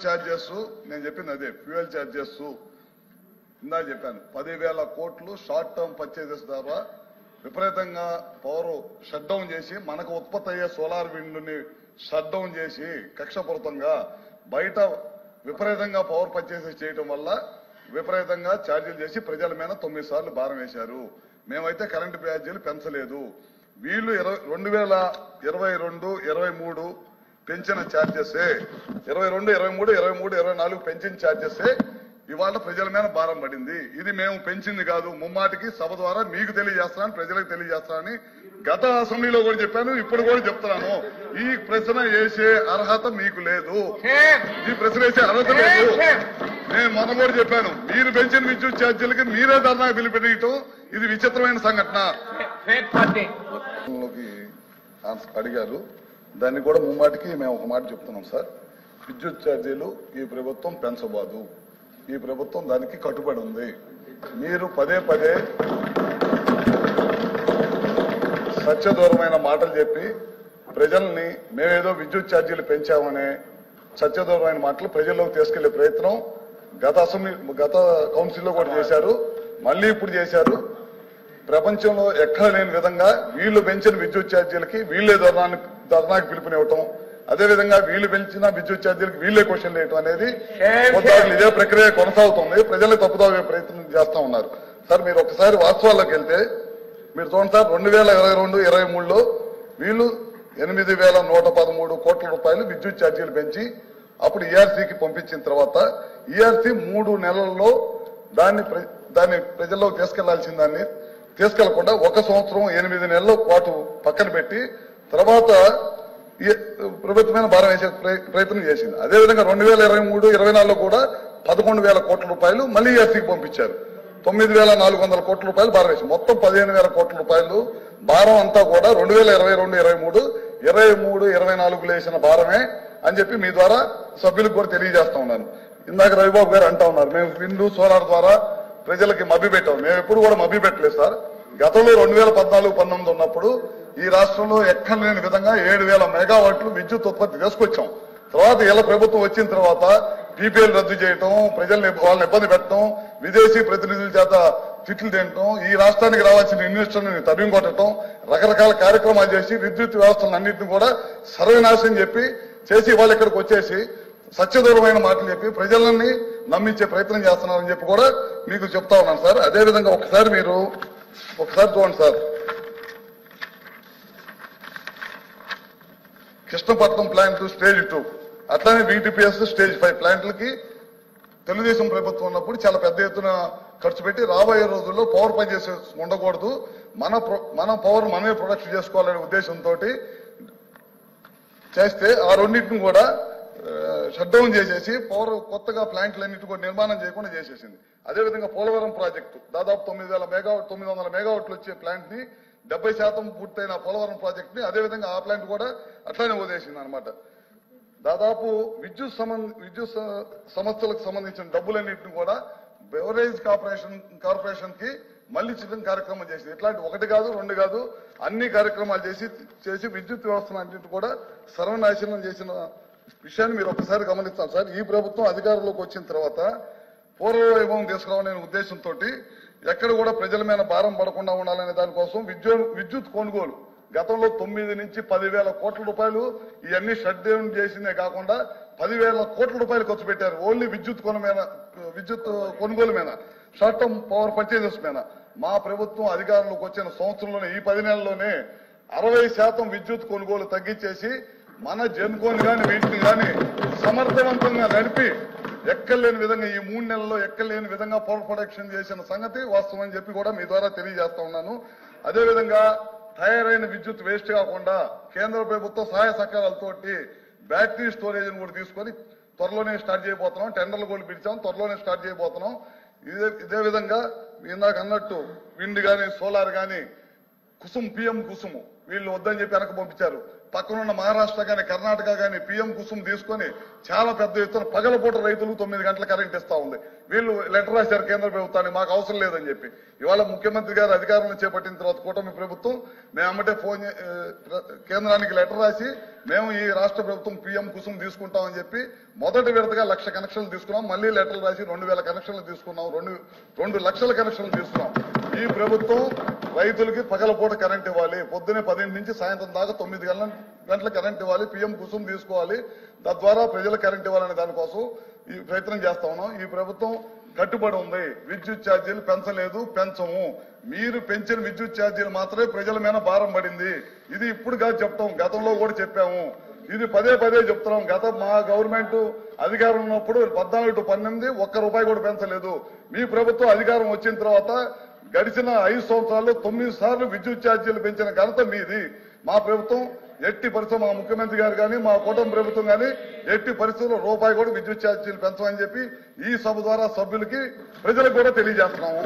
Charges నేను చెప్పింది అదే ఫ్యూయల్ ఛార్జెస్ ఇందా చెప్పాను 10,000 కోట్లు షార్ట్ టర్మ్ పర్చేజెస్ ద్వారా విపరీతంగా పవర్ షట్ డౌన్ చేసి మనకు ఉత్పత్తి అయ్యే సోలార్ విండ్ ని షట్ డౌన్ చేసి కక్షపూరితంగా బయట విపరీతంగా పవర్ పర్చేసెస్ చేయడం వల్ల విపరీతంగా ఛార్జీలు చేసి ప్రజల మీద 9 సార్లు భారం వేశారు. మేమైతే కరెంటు ఛార్జీలు పెంచలేదు. వీళ్ళు 2022, 23 పెంచిన ఛార్జెస్ 22, 23, 23, 24 పెంచిన ఛార్జెస్ ఇవాళ ప్రజల మీద భారం పడింది. ఇది మేము పెంచింది కాదు, ముమ్మాటికి సభ ద్వారా మీకు తెలియజేస్తానని ప్రజలకు తెలియజేస్తానని గత అసెంబ్లీలో కూడా చెప్పాను, ఇప్పుడు కూడా చెప్తున్నాను. ఈ ప్రశ్న వేసే అర్హత మీకు లేదు, ఈ ప్రశ్న వేసే అర్హత లేదు. నేను మొన్న కూడా చెప్పాను, మీరు పెంచిన విద్యుత్ ఛార్జీలకి మీరే ధర్నా పిలిపెట్టడం ఇది విచిత్రమైన సంఘటన అడిగారు. దాన్ని కూడా ముమ్మాటికి మేము ఒక మాట చెప్తున్నాం సార్. విద్యుత్ ఛార్జీలు ఈ ప్రభుత్వం పెంచబోదు, ఈ ప్రభుత్వం దానికి కట్టుబడి ఉంది. మీరు పదే పదే సత్యదూరమైన మాటలు చెప్పి ప్రజల్ని మేమేదో విద్యుత్ ఛార్జీలు పెంచామనే సత్యదూరమైన మాటలు ప్రజల్లోకి తీసుకెళ్లే ప్రయత్నం గత కౌన్సిల్లో కూడా చేశారు, మళ్లీ ఇప్పుడు చేశారు. ప్రపంచంలో ఎక్కడ లేని విధంగా వీళ్లు పెంచిన విద్యుత్ ఛార్జీలకి వీళ్లే ధర్నాకి పిలుపునివ్వటం, అదేవిధంగా వీళ్లు పెంచిన విద్యుత్ ఛార్జీలకు వీళ్లే క్వశ్చన్ వేయటం అనేది ఇదే ప్రక్రియ కొనసాగుతుంది. ప్రజలకు తప్పుదాగే ప్రయత్నం చేస్తా ఉన్నారు. సార్ మీరు ఒకసారి వాస్తవాల్లోకి వెళ్తే మీరు చూడండి సార్, 2022, 23లో వీళ్ళు 8,113 కోట్ల రూపాయలు విద్యుత్ ఛార్జీలు పెంచి అప్పుడు ఈఆర్సీకి పంపించిన తర్వాత ఈఆర్సీ 3 నెలల్లో దాన్ని ప్రజల్లోకి తీసుకెళ్లాల్సిన దాన్ని తీసుకెళ్లకుండా 1 సంవత్సరం 8 నెలల పాటు పక్కన పెట్టి తర్వాత ప్రభుత్వమైన భారం వేసే ప్రయత్నం చేసింది. అదేవిధంగా 2023, 24లో కూడా 11,000 కోట్ల రూపాయలు మళ్లీ ఈఆర్సీకి పంపించారు. 9,400 కోట్ల రూపాయలు భారం వేసి మొత్తం 15,000 కోట్ల రూపాయలు భారం అంతా కూడా 2022, 23, 24 వేసిన భారమే అని చెప్పి మీ ద్వారా సభ్యులకు కూడా తెలియజేస్తా ఉన్నాను. ఇందాక రవిబాబు గారు అంటా ఉన్నారు మేము విండ్ సోలార్ ద్వారా ప్రజలకి మభ్య పెట్టాం. మేము ఎప్పుడు కూడా మభ్య పెట్టలేదు సార్. గతంలో 2014, 19 ఉన్నప్పుడు ఈ రాష్ట్రంలో ఎక్కడ లేని విధంగా 7,000 మెగావాట్లు విద్యుత్ ఉత్పత్తి తీసుకొచ్చాం. తర్వాత ఇలా ప్రభుత్వం వచ్చిన తర్వాత పీపీఎల్ రద్దు చేయటం, వాళ్ళని ఇబ్బంది పెట్టడం, విదేశీ ప్రతినిధుల చేత తిట్లు తినటం, ఈ రాష్ట్రానికి రావాల్సిన ఇన్వెస్టర్ని తరిమి కొట్టడం, రకరకాల కార్యక్రమాలు చేసి విద్యుత్ వ్యవస్థలను అన్నింటినీ కూడా సర్వనాశనం చేసి వాళ్ళు ఇక్కడికి వచ్చేసి సత్యదూరమైన మాటలు చెప్పి ప్రజలని నమ్మించే ప్రయత్నం చేస్తున్నారని చెప్పి కూడా మీకు చెప్తా ఉన్నాను సార్. అదేవిధంగా ఒకసారి చూడండి సార్, కృష్ణపట్నం ప్లాంట్ స్టేజ్ 2 అట్లానే వీటీపీఎస్ స్టేజ్ 5 ప్లాంట్లకి తెలుగుదేశం ప్రభుత్వం ఉన్నప్పుడు చాలా పెద్ద ఎత్తున ఖర్చు పెట్టి రాబోయే రోజుల్లో పవర్ పనిచేసే ఉండకూడదు, మన పవర్ మనమే ప్రొడక్షన్ చేసుకోవాలనే ఉద్దేశంతో చేస్తే ఆ రెండింటిని కూడా షట్ డౌన్ చేసేసి పవర్ కొత్తగా ప్లాంట్లన్నింటి కూడా నిర్మాణం చేయకుండా చేసేసింది. అదేవిధంగా పోలవరం ప్రాజెక్టు దాదాపు 900 మెగావాట్లు వచ్చే ప్లాంట్ ని 70% పూర్తయిన పోలవరం ప్రాజెక్ట్ ని అదేవిధంగా ఆ ప్లాంట్ కూడా అట్లానే వదిలేసింది అనమాట. దాదాపు విద్యుత్ సంస్థలకు సంబంధించిన డబ్బులన్నింటినీ కూడా బెవరేజ్ కార్పొరేషన్ కి మళ్లీ చిన్న కార్యక్రమం చేసింది. ఇట్లాంటి 1 కాదు 2 కాదు అన్ని కార్యక్రమాలు చేసి విద్యుత్ వ్యవస్థను అన్నింటి కూడా సర్వనాశనం చేసిన విషయాన్ని మీరు ఒకసారి గమనిస్తాం సార్. ఈ ప్రభుత్వం అధికారంలోకి వచ్చిన తర్వాత పూర్వవైభవం తీసుకురావాలనే ఉద్దేశంతో ఎక్కడ కూడా ప్రజల మీద భారం పడకుండా ఉండాలనే దానికోసం విద్యుత్ కొనుగోలు గతంలో 9 నుంచి 10,000 కోట్ల రూపాయలు ఇవన్నీ షట్ డౌన్ చేసిందే కాకుండా 10,000 కోట్ల రూపాయలు ఖర్చు పెట్టారు ఓన్లీ విద్యుత్ కొనుగోలు మీద, షార్ట్ టర్మ్ పవర్ పర్చేజెస్ మీద. మా ప్రభుత్వం అధికారంలోకి వచ్చిన సంవత్సరంలోనే ఈ 10 నెలల్లోనే 60% విద్యుత్ కొనుగోలు తగ్గించేసి మన జెన్కోని కానీ వీటిని కానీ సమర్థవంతంగా నడిపి ఎక్కలేని విధంగా ఈ 3 నెలల్లో ఎక్కలేని విధంగా పవర్ ప్రొడక్షన్ చేసిన సంగతి వాస్తవం అని చెప్పి కూడా మీ ద్వారా తెలియజేస్తా ఉన్నాను. అదేవిధంగా తయారైన విద్యుత్ వేస్ట్ కాకుండా కేంద్ర ప్రభుత్వ సహాయ సహకారాలతోటి బ్యాటరీ స్టోరేజ్ కూడా తీసుకొని త్వరలోనే స్టార్ట్ చేయబోతున్నాం. టెండర్లు కూడా పిలిచాం, త్వరలోనే స్టార్ట్ చేయబోతున్నాం. ఇదే విధంగా ఇందాక అన్నట్టు విండ్ కానీ సోలార్ కానీ పిఎం కుసుమ్ వీళ్ళు వద్దని చెప్పి వెనక పంపించారు. పక్కనున్న మహారాష్ట్ర గాని కర్ణాటక గాని పిఎం కుసుమ్ తీసుకొని చాలా పెద్ద ఎత్తున పగలపూట రైతులకు 9 గంటల కరెంట్ ఇస్తా ఉంది. వీళ్ళు లెటర్ రాశారు కేంద్ర ప్రభుత్వాన్ని, మాకు అవసరం లేదని చెప్పి. ఇవాళ ముఖ్యమంత్రి గారు అధికారంలో చేపట్టిన తర్వాత కూటమి ప్రభుత్వం మేము అమ్మటే కేంద్రానికి లెటర్ రాసి మేము ఈ రాష్ట్ర ప్రభుత్వం పిఎం కుసుమ్ తీసుకుంటామని చెప్పి మొదటి విడతగా 1,00,000 కనెక్షన్లు తీసుకున్నాం. మళ్ళీ లెటర్లు రాసి 2,000 కనెక్షన్లు తీసుకున్నాం. 2 లక్షల కనెక్షన్లు తీసుకున్నాం. ఈ ప్రభుత్వం రైతులకి పగలపూట కరెంట్ ఇవ్వాలి. పొద్దునే 10 నుంచి సాయంత్రం దాకా 9 గంటల కరెంట్ ఇవ్వాలి. పిఎం కుసుమ్ తీసుకోవాలి. తద్వారా ప్రజలకు కరెంట్ ఇవ్వాలనే దానికోసం ఈ ప్రయత్నం చేస్తా ఉన్నాం. ఈ ప్రభుత్వం కట్టుబడి ఉంది. విద్యుత్ ఛార్జీలు పెంచలేదు, పెంచము. మీరు పెంచిన విద్యుత్ ఛార్జీలు మాత్రమే ప్రజల మీద భారం పడింది. ఇది ఇప్పుడు కాదు చెప్తాం, గతంలో కూడా చెప్పాము. ఇది పదే చెప్తున్నాం. మా గవర్నమెంట్ అధికారం ఉన్నప్పుడు 14 to 18 ₹1 కూడా పెంచలేదు. మీ ప్రభుత్వం అధికారం వచ్చిన తర్వాత గడిచిన 5 సంవత్సరాల్లో 9 సార్లు విద్యుత్ ఛార్జీలు పెంచిన ఘనత మీది. మా ప్రభుత్వం ఎట్టి పరిస్థితులు, మా ముఖ్యమంత్రి గారు కానీ మా కూటమి ప్రభుత్వం కానీ ఎట్టి పరిస్థితుల్లో ₹1 కూడా విద్యుత్ ఛార్జీలు పెంచమని చెప్పి ఈ సభ ద్వారా సభ్యులకి ప్రజలకు కూడా తెలియజేస్తున్నాము.